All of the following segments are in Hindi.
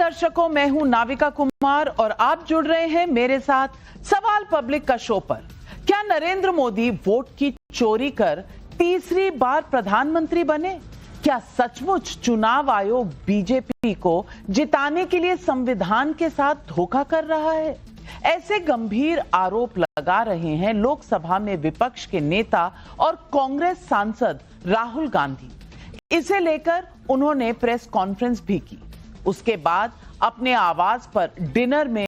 दर्शकों, मैं हूं नाविका कुमार और आप जुड़ रहे हैं मेरे साथ सवाल पब्लिक का शो पर। क्या नरेंद्र मोदी वोट की चोरी कर तीसरी बार प्रधानमंत्री बने? क्या सचमुच चुनाव आयोग बीजेपी को जिताने के लिए संविधान के साथ धोखा कर रहा है? ऐसे गंभीर आरोप लगा रहे हैं लोकसभा में विपक्ष के नेता और कांग्रेस सांसद राहुल गांधी। इसे लेकर उन्होंने प्रेस कॉन्फ्रेंस भी की। उसके बाद अपने आवास पर डिनर में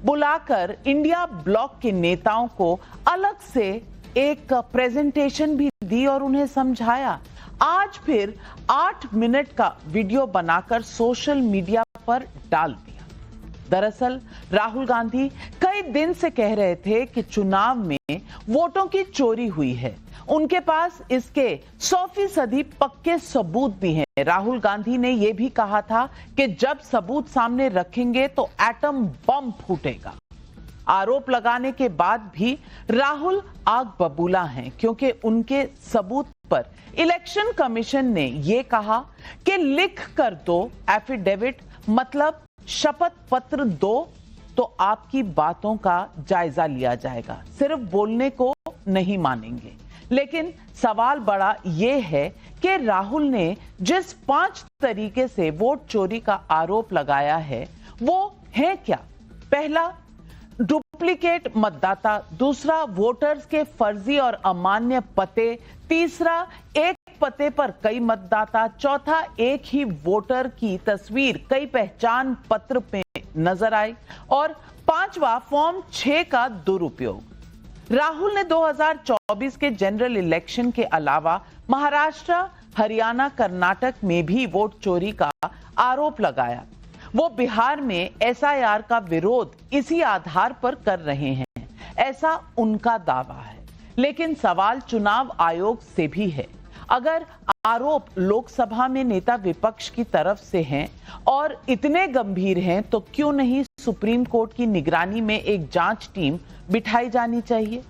बुलाकर इंडिया ब्लॉक के नेताओं को अलग से एक प्रेजेंटेशन भी दी और उन्हें समझाया। आज फिर 8 मिनट का वीडियो बनाकर सोशल मीडिया पर डाल दिया। दरअसल राहुल गांधी कई दिन से कह रहे थे कि चुनाव में वोटों की चोरी हुई है। उनके पास इसके 100% पक्के सबूत भी हैं। राहुल गांधी ने यह भी कहा था कि जब सबूत सामने रखेंगे तो एटम बम फूटेगा। आरोप लगाने के बाद भी राहुल आग बबूला हैं, क्योंकि उनके सबूत पर इलेक्शन कमीशन ने यह कहा कि लिख कर दो एफिडेविट, मतलब शपथ पत्र दो तो आपकी बातों का जायजा लिया जाएगा, सिर्फ बोलने को नहीं मानेंगे। लेकिन सवाल बड़ा यह है कि राहुल ने जिस 5 तरीके से वोट चोरी का आरोप लगाया है वो है क्या? पहला, डुप्लीकेट मतदाता। दूसरा, वोटर्स के फर्जी और अमान्य पते। तीसरा, एक पते पर कई मतदाता। चौथा, एक ही वोटर की तस्वीर कई पहचान पत्र में नजर आई। और पांचवा, फॉर्म 6 का दुरुपयोग। राहुल ने 2024 के जनरल इलेक्शन के अलावा महाराष्ट्र, हरियाणा, कर्नाटक में भी वोट चोरी का आरोप लगाया। वो बिहार में एसआईआर का विरोध इसी आधार पर कर रहे हैं, ऐसा उनका दावा है। लेकिन सवाल चुनाव आयोग से भी है। अगर आरोप लोकसभा में नेता विपक्ष की तरफ से हैं और इतने गंभीर हैं तो क्यों नहीं सुप्रीम कोर्ट की निगरानी में एक जांच टीम बिठाई जानी चाहिए?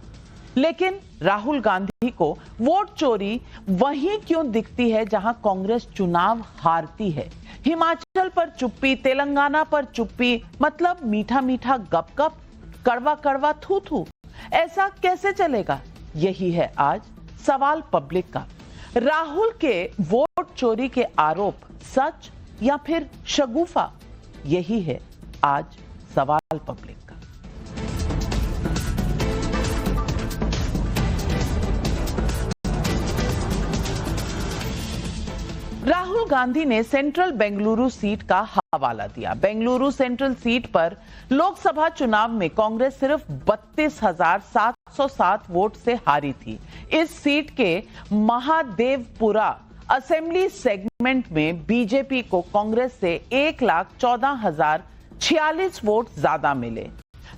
लेकिन राहुल गांधी को वोट चोरी वहीं क्यों दिखती है जहां कांग्रेस चुनाव हारती है? हिमाचल पर चुप्पी, तेलंगाना पर चुप्पी, मतलब मीठा मीठा गप गप, कड़वा कड़वा थू थू। ऐसा कैसे चलेगा? यही है आज सवाल पब्लिक का। राहुल के वोट चोरी के आरोप सच या फिर शगुफा? यही है आज सवाल पब्लिक का। राहुल गांधी ने सेंट्रल बेंगलुरु सीट का हवाला दिया। बेंगलुरु सेंट्रल सीट पर लोकसभा चुनाव में कांग्रेस सिर्फ 32,707 वोट से हारी थी। इस सीट के महादेवपुरा असेंबली सेगमेंट में बीजेपी को कांग्रेस से 1,14,046 वोट ज्यादा मिले।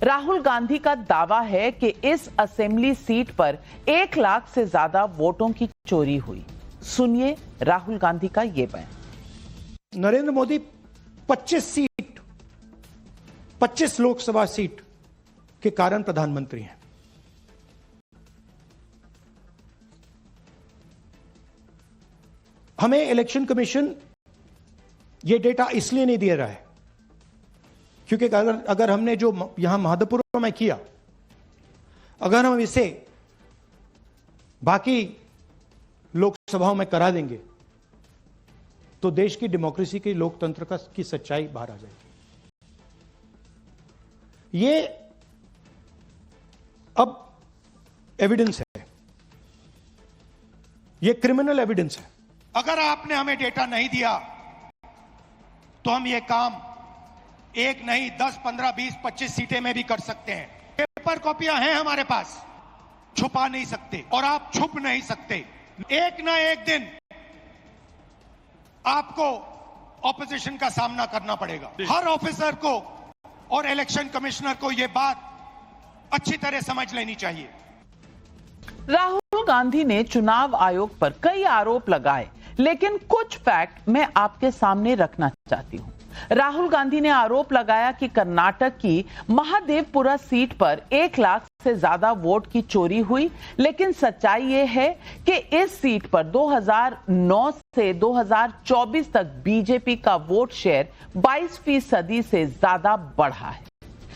राहुल गांधी का दावा है कि इस असेंबली सीट पर 1 लाख से ज्यादा वोटों की चोरी हुई। सुनिए राहुल गांधी का यह बयान। नरेंद्र मोदी 25 लोकसभा सीट के कारण प्रधानमंत्री हैं। हमें इलेक्शन कमीशन यह डेटा इसलिए नहीं दे रहा है क्योंकि अगर हमने जो यहां महादेवपुरा में किया, अगर हम इसे बाकी लोकसभाओं में करा देंगे तो देश की डेमोक्रेसी की, लोकतंत्र की सच्चाई बाहर आ जाएगी। ये अब एविडेंस है, ये क्रिमिनल एविडेंस है। अगर आपने हमें डेटा नहीं दिया तो हम ये काम 1 नहीं 10, 15, 20, 25 सीटें में भी कर सकते हैं। पेपर कॉपियां हैं हमारे पास, छुपा नहीं सकते और आप छुप नहीं सकते। एक ना एक दिन आपको ऑपोजिशन का सामना करना पड़ेगा। हर ऑफिसर को और इलेक्शन कमिश्नर को यह बात अच्छी तरह समझ लेनी चाहिए। राहुल गांधी ने चुनाव आयोग पर कई आरोप लगाए, लेकिन कुछ फैक्ट मैं आपके सामने रखना चाहती हूं। राहुल गांधी ने आरोप लगाया कि कर्नाटक की महादेवपुरा सीट पर 1 लाख से ज्यादा वोट की चोरी हुई, लेकिन सच्चाई ये है कि इस सीट पर 2009 से 2024 तक बीजेपी का वोट शेयर 22% से ज्यादा बढ़ा है।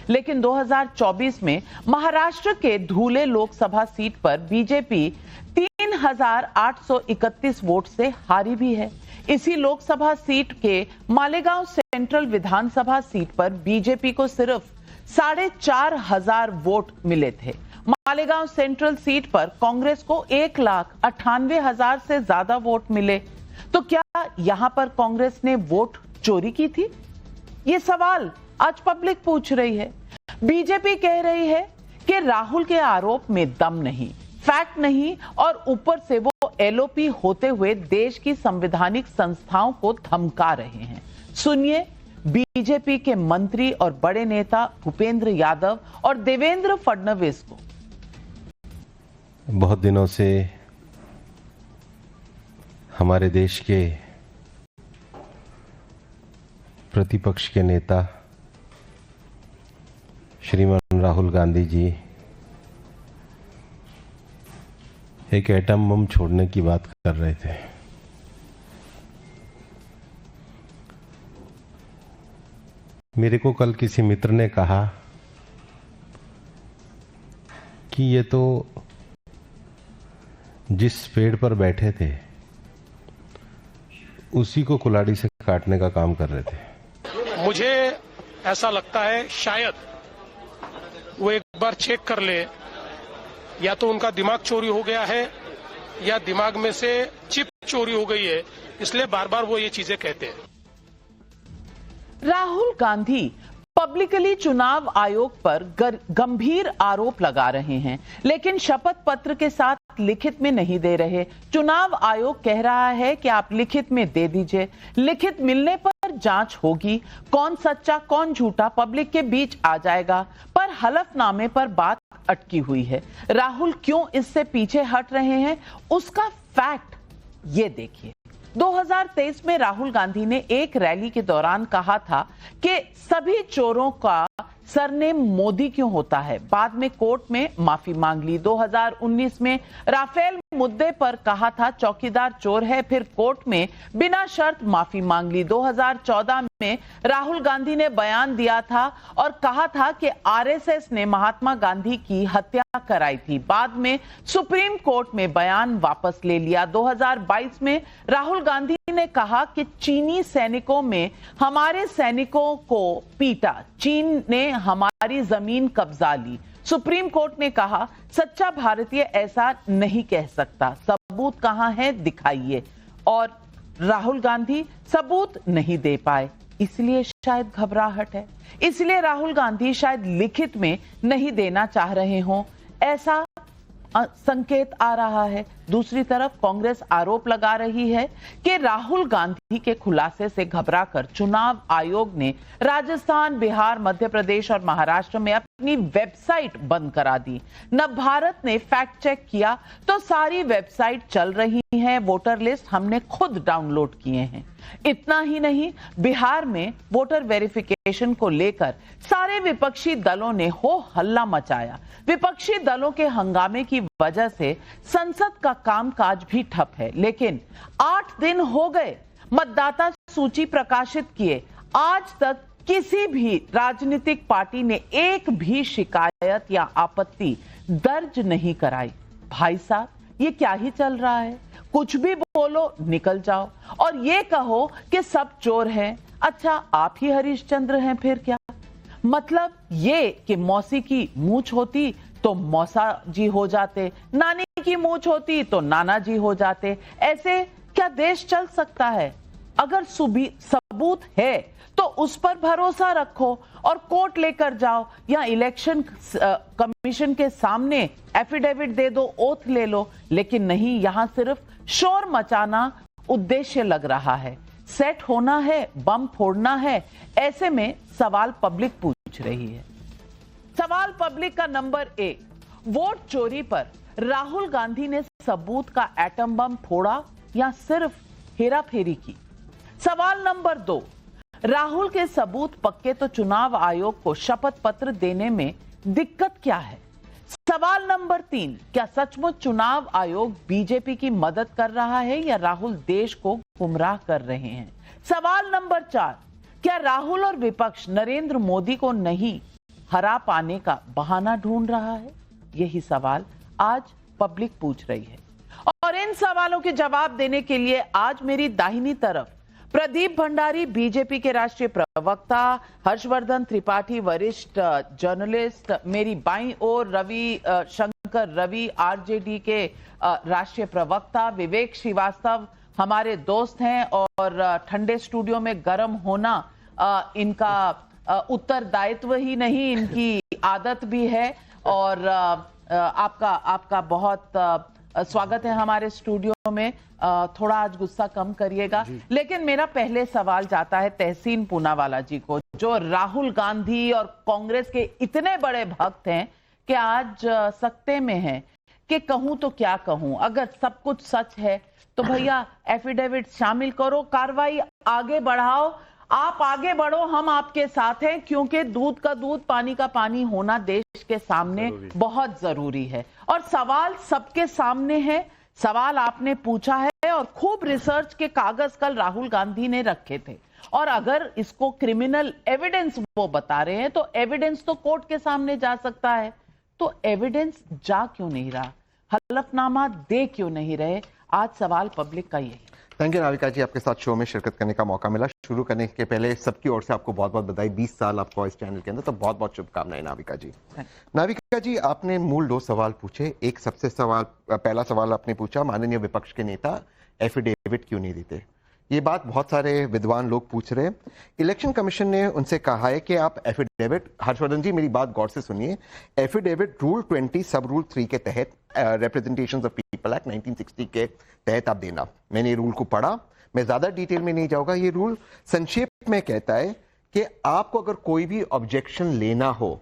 लेकिन 2024 में महाराष्ट्र के धुले लोकसभा सीट पर बीजेपी 3831 वोट से हारी भी है। इसी लोकसभा सीट के मालेगांव सेंट्रल विधानसभा सीट पर बीजेपी को सिर्फ 4,500 वोट मिले थे। मालेगांव सेंट्रल सीट पर कांग्रेस को 1,98,000 से ज्यादा वोट मिले। तो क्या यहां पर कांग्रेस ने वोट चोरी की थी? ये सवाल आज पब्लिक पूछ रही है। बीजेपी कह रही है कि राहुल के आरोप में दम नहीं, फैक्ट नहीं और ऊपर से वो एलओपी होते हुए देश की संवैधानिक संस्थाओं को धमका रहे हैं। सुनिए बीजेपी के मंत्री और बड़े नेता भूपेंद्र यादव और देवेंद्र फडणवीस को। बहुत दिनों से हमारे देश के प्रतिपक्ष के नेता श्रीमान राहुल गांधी जी एक एटम बम छोड़ने की बात कर रहे थे। मेरे को कल किसी मित्र ने कहा कि ये तो जिस पेड़ पर बैठे थे उसी को कुल्हाड़ी से काटने का काम कर रहे थे। मुझे ऐसा लगता है शायद वो एक बार चेक कर ले, या तो उनका दिमाग चोरी हो गया है या दिमाग में से चिप चोरी हो गई है, इसलिए बार बार वो ये चीजें कहते हैं। राहुल गांधी पब्लिकली चुनाव आयोग पर गंभीर आरोप लगा रहे हैं, लेकिन शपथ पत्र के साथ लिखित में नहीं दे रहे। चुनाव आयोग कह रहा है कि आप लिखित में दे दीजिए, लिखित मिलने पर जांच होगी, कौन सच्चा कौन झूठा पब्लिक के बीच आ जाएगा। पर हलफनामे पर बात अटकी हुई है। राहुल क्यों इससे पीछे हट रहे हैं, उसका फैक्ट ये देखिए। 2023 में राहुल गांधी ने एक रैली के दौरान कहा था कि सभी चोरों का सरनेम मोदी क्यों होता है। बाद में कोर्ट में माफी मांग ली। 2019 में राफेल मुद्दे पर कहा था चौकीदार चोर है, फिर कोर्ट में बिना शर्त माफी मांग ली। 2014 में राहुल गांधी ने बयान दिया था और कहा था कि आरएसएस ने महात्मा गांधी की हत्या कराई थी। बाद में सुप्रीम कोर्ट में बयान वापस ले लिया। 2022 में राहुल गांधी ने कहा कि चीनी सैनिकों में हमारे सैनिकों को पीटा, चीन ने हमारी जमीन कब्जा ली। सुप्रीम कोर्ट ने कहा सच्चा भारतीय ऐसा नहीं कह सकता, सबूत कहां है दिखाइए। और राहुल गांधी सबूत नहीं दे पाए, इसलिए शायद घबराहट है, इसलिए राहुल गांधी शायद लिखित में नहीं देना चाह रहे हों, ऐसा संकेत आ रहा है। दूसरी तरफ कांग्रेस आरोप लगा रही है कि राहुल गांधी के खुलासे से घबराकर चुनाव आयोग ने राजस्थान, बिहार, मध्य प्रदेश और महाराष्ट्र में अपनी वेबसाइट बंद करा दी। नवभारत ने फैक्ट चेक किया तो सारी वेबसाइट चल रही हैं, वोटर लिस्ट हमने खुद डाउनलोड किए हैं। इतना ही नहीं, बिहार में वोटर वेरिफिकेशन को लेकर सारे विपक्षी दलों ने हो हल्ला मचाया। विपक्षी दलों के हंगामे की वजह से संसद का कामकाज भी ठप है। लेकिन 8 दिन हो गए मतदाता सूची प्रकाशित किए, आज तक किसी भी राजनीतिक पार्टी ने एक भी शिकायत या आपत्ति दर्ज नहीं कराई। भाई साहब, ये क्या ही चल रहा है? कुछ भी बोलो निकल जाओ और ये कहो कि सब चोर हैं। अच्छा, आप ही हरिश्चंद्र हैं फिर क्या? मतलब ये कि मौसी की मूंछ होती तो मौसा जी हो जाते, नानी की मूंछ होती तो नाना जी हो जाते। ऐसे क्या देश चल सकता है? अगर सबूत है तो उस पर भरोसा रखो और कोर्ट लेकर जाओ या इलेक्शन कमीशन के सामने एफिडेविट दे दो, ओथ ले लो। लेकिन नहीं, यहां सिर्फ शोर मचाना उद्देश्य लग रहा है। सेट होना है, बम फोड़ना है। ऐसे में सवाल पब्लिक पूछ रही है। सवाल पब्लिक का नंबर 1, वोट चोरी पर राहुल गांधी ने सबूत का एटम बम फोड़ा या सिर्फ हेराफेरी की? सवाल नंबर 2, राहुल के सबूत पक्के तो चुनाव आयोग को शपथ पत्र देने में दिक्कत क्या है? सवाल नंबर 3, क्या सचमुच चुनाव आयोग बीजेपी की मदद कर रहा है या राहुल देश को गुमराह कर रहे हैं? सवाल नंबर 4, क्या राहुल और विपक्ष नरेंद्र मोदी को नहीं हरा पाने का बहाना ढूंढ रहा है? यही सवाल आज पब्लिक पूछ रही है और इन सवालों के जवाब देने के लिए आज मेरी दाहिनी तरफ प्रदीप भंडारी, बीजेपी के राष्ट्रीय प्रवक्ता, हर्षवर्धन त्रिपाठी, वरिष्ठ जर्नलिस्ट, मेरी बाईं ओर रवि शंकर रवि, आरजेडी के राष्ट्रीय प्रवक्ता, विवेक श्रीवास्तव हमारे दोस्त हैं और ठंडे स्टूडियो में गर्म होना इनका उत्तरदायित्व ही नहीं, इनकी आदत भी है और आपका बहुत स्वागत है हमारे स्टूडियो में। थोड़ा आज गुस्सा कम करिएगा, लेकिन मेरा पहले सवाल जाता है तहसीन पूनावाला जी को, जो राहुल गांधी और कांग्रेस के इतने बड़े भक्त हैं कि आज सकते में हैं कि कहूं तो क्या कहूं। अगर सब कुछ सच है तो भैया एफिडेविट शामिल करो, कार्रवाई आगे बढ़ाओ, आप आगे बढ़ो, हम आपके साथ हैं, क्योंकि दूध का दूध पानी का पानी होना देश के सामने बहुत जरूरी है। और सवाल सबके सामने है, सवाल आपने पूछा है और खूब रिसर्च के कागज कल राहुल गांधी ने रखे थे और अगर इसको क्रिमिनल एविडेंस वो बता रहे हैं तो एविडेंस तो कोर्ट के सामने जा सकता है, तो एविडेंस जा क्यों नहीं रहा, हलफनामा दे क्यों नहीं रहे? आज सवाल पब्लिक का यही। थैंक यू नाविका जी, आपके साथ शो में शिरकत करने का मौका मिला। शुरू करने के पहले सबकी ओर से आपको बहुत बहुत बधाई, 20 साल आपको इस चैनल के अंदर, तो बहुत बहुत शुभकामनाएं नाविका जी। नाविका जी, आपने मूल 2 सवाल पूछे। एक सबसे पहला सवाल आपने पूछा, माननीय विपक्ष के नेता एफिडेविट क्यों नहीं देते। ये बात बहुत सारे विद्वान लोग पूछ रहे हैं। इलेक्शन कमीशन ने उनसे कहा है कि आप एफिडेविट, हर्षवर्धन जी मेरी बात गौर से सुनिए, एफिडेविट रूल 20 सब रूल 3 के तहत, रिप्रेजेंटेशन ऑफ पीपल एक्ट 1960 के तहत आप देना। मैंने ये रूल को पढ़ा, मैं ज्यादा डिटेल में नहीं जाऊंगा। ये रूल संक्षेप में कहता है कि आपको अगर कोई भी ऑब्जेक्शन लेना हो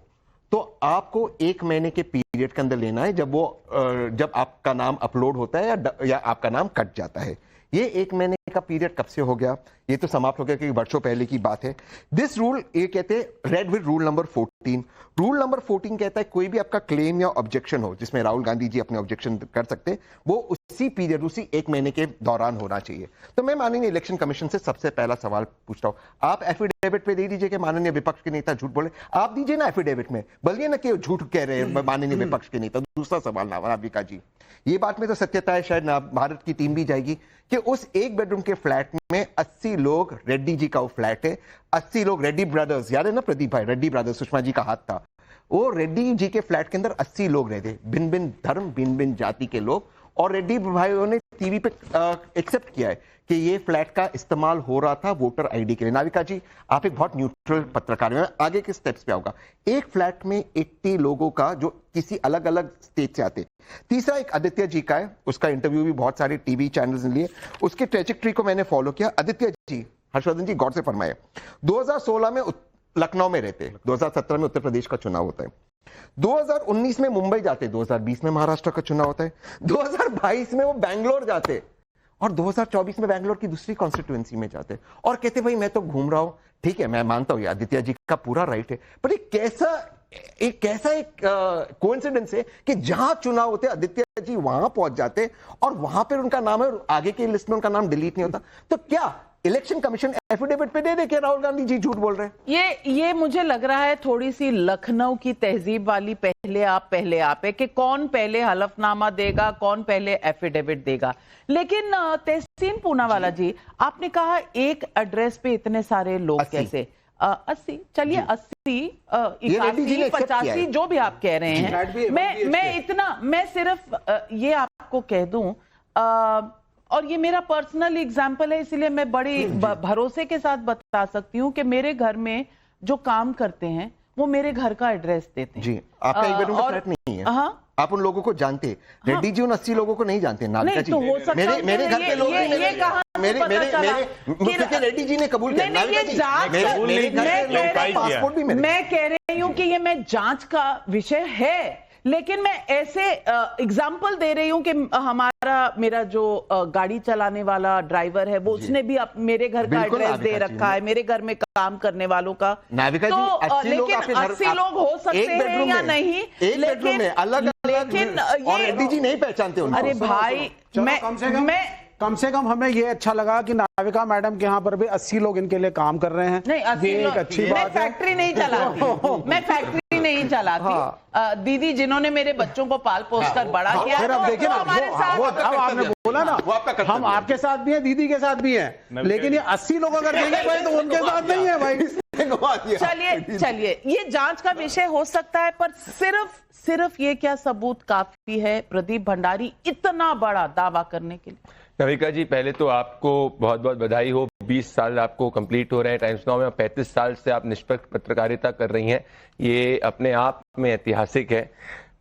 तो आपको 1 महीने के पीरियड के अंदर लेना है, जब आपका नाम अपलोड होता है या आपका नाम कट जाता है। ये 1 महीने का पीरियड कब से हो गया? ये तो समाप्त हो गया क्योंकि वर्षों पहले की बात है। दिस रूल, ये कहते हैं read with rule number 14। Rule number 14 कहता है कोई भी आपका क्लेम या ऑब्जेक्शन हो, जिसमें राहुल गांधी जी अपने ऑब्जेक्शन कर सकते हैं, वो उसी पीरियड, उसी 1 महीने के दौरान होना चाहिए। तो मैं माननीय इलेक्शन कमीशन से सबसे पहला सवाल पूछता हूं, आप एफिडेविट पे दे दीजिए कि माननीय विपक्ष के नेता झूठ बोले, आप दीजिए ना एफिडेविट में, बोलिए ना कि झूठ कह रहे हैं माननीय विपक्ष के नेता। दूसरा सवाल नाविका जी, ये बात में तो सत्यता है, शायद भारत की टीम भी जाएगी, कि उस 1 बेडरूम के फ्लैट में 80 लोग, रेड्डी जी का वो फ्लैट है, 80 लोग, रेड्डी ब्रदर्स, याद है ना प्रदीप भाई, रेड्डी ब्रदर्स, सुषमा जी का हाथ था, वो रेड्डी जी के फ्लैट के अंदर 80 लोग रहते, भिन्न भिन्न धर्म, भिन्न भिन्न जाति के लोग, और रेड्डी भाइयों ने टीवी पे एक्सेप्ट किया है कि ये फ्लैट का इस्तेमाल हो रहा था वोटर आईडी के लिए। नाविका जी, आप एक बहुत न्यूट्रल पत्रकार हैं, आगे के स्टेप्स पे आऊंगा। एक फ्लैट में 80 लोगों का जो किसी अलग अलग स्टेट से आते। तीसरा एक आदित्य जी का है, उसका इंटरव्यू भी बहुत सारे टीवी चैनल्स ने लिए, उसके ट्रेजेक्ट्री को मैंने फॉलो किया। आदित्य जी, हर्षवर्धन जी गौर से फरमाए, 2016 में लखनऊ में रहते, 2017 में उत्तर प्रदेश का चुनाव होता है, 2019 में मुंबई जाते, 2020 में महाराष्ट्र का चुनाव होता है, 2022 में वो बैंगलोर जाते और 2024 में बैंगलोर की दूसरी कॉन्स्टिट्यूएंसी में जाते और कहते भाई मैं तो घूम रहा हूं। ठीक है, मैं मानता हूं ये आदित्य जी का पूरा राइट है, पर एक कैसा कोइंसिडेंस है कि जहां चुनाव होते आदित्य जी वहां पहुंच जाते और वहां पर उनका नाम है, आगे की लिस्ट में उनका नाम डिलीट नहीं होता। तो क्या इलेक्शन कमीशन एफिडेविट पे दे के राहुल गांधी जी झूठ बोल रहे हैं? ये मुझे लग रहा है थोड़ी सी लखनऊ की तहजीब वाली पहले आप है कि कौन पहले हलफनामा देगा, कौन पहले एफिडेविट देगा। लेकिन तहसीन पूनावाला जी, आपने कहा एक एड्रेस पे इतने सारे लोग कैसे? 80, चलिए 80, 81, 85, जो भी आप कह रहे हैं, मैं सिर्फ ये आपको कह दूं, और ये मेरा पर्सनल एग्जाम्पल है, इसलिए मैं बड़ी भरोसे के साथ बता सकती हूँ कि मेरे घर में जो काम करते हैं वो मेरे घर का एड्रेस देते हैं। जी, आपका एक बेडरूम का फ्लैट नहीं है। हाँ, आप उन लोगों को जानते हैं। रेड्डी जी उन 80 लोगों को नहीं जानते। नहीं, तो हो सकता है मेरे घर के लोग क्योंकि रेड्डी जी ने कबूल किया। मैं कह रही हूँ कि ये मैं जांच का विषय है लेकिन मैं ऐसे एग्जाम्पल दे रही हूं कि मेरा जो गाड़ी चलाने वाला ड्राइवर है वो उसने भी मेरे घर का बिल्कुल एड्रेस दे रखा है, मेरे घर में काम करने वालों का। नाविका जी, तो 80 लोग लेकिन आपके घर- 80 लोग हो सकते एक हैं बेडरूम या में, नहीं, एक बेडरूम में अलग लेकिन और ये एडी जी नहीं पहचानते उनको। अरे भाई कम से कम हमें ये अच्छा लगा कि नाविका मैडम के यहाँ पर भी 80 लोग इनके लिए काम कर रहे हैं। नहीं, 80 ये एक लोग, अच्छी मैं बात है। फैक्ट्री नहीं चलाती, मैं फैक्ट्री नहीं चलाती। दीदी जिन्होंने मेरे बच्चों को पाल पोस कर बड़ा किया, फिर अब देखिए ना, हमारे साथ वो अब आपने बोला ना, हम आपके साथ भी हैं, दीदी के साथ भी हैं, लेकिन ये 80 लोग अगर देंगे भाई तो उनके साथ नहीं है भाई। चलिए ये जांच का विषय हो सकता है, पर सिर्फ ये क्या सबूत काफी है प्रदीप भंडारी इतना बड़ा दावा करने के लिए? नाविका जी, पहले तो आपको बहुत बहुत बधाई हो। 20 साल आपको कंप्लीट हो रहे हैं टाइम्स नाउ में, 35 साल से आप निष्पक्ष पत्रकारिता कर रही हैं, ये अपने आप में ऐतिहासिक है।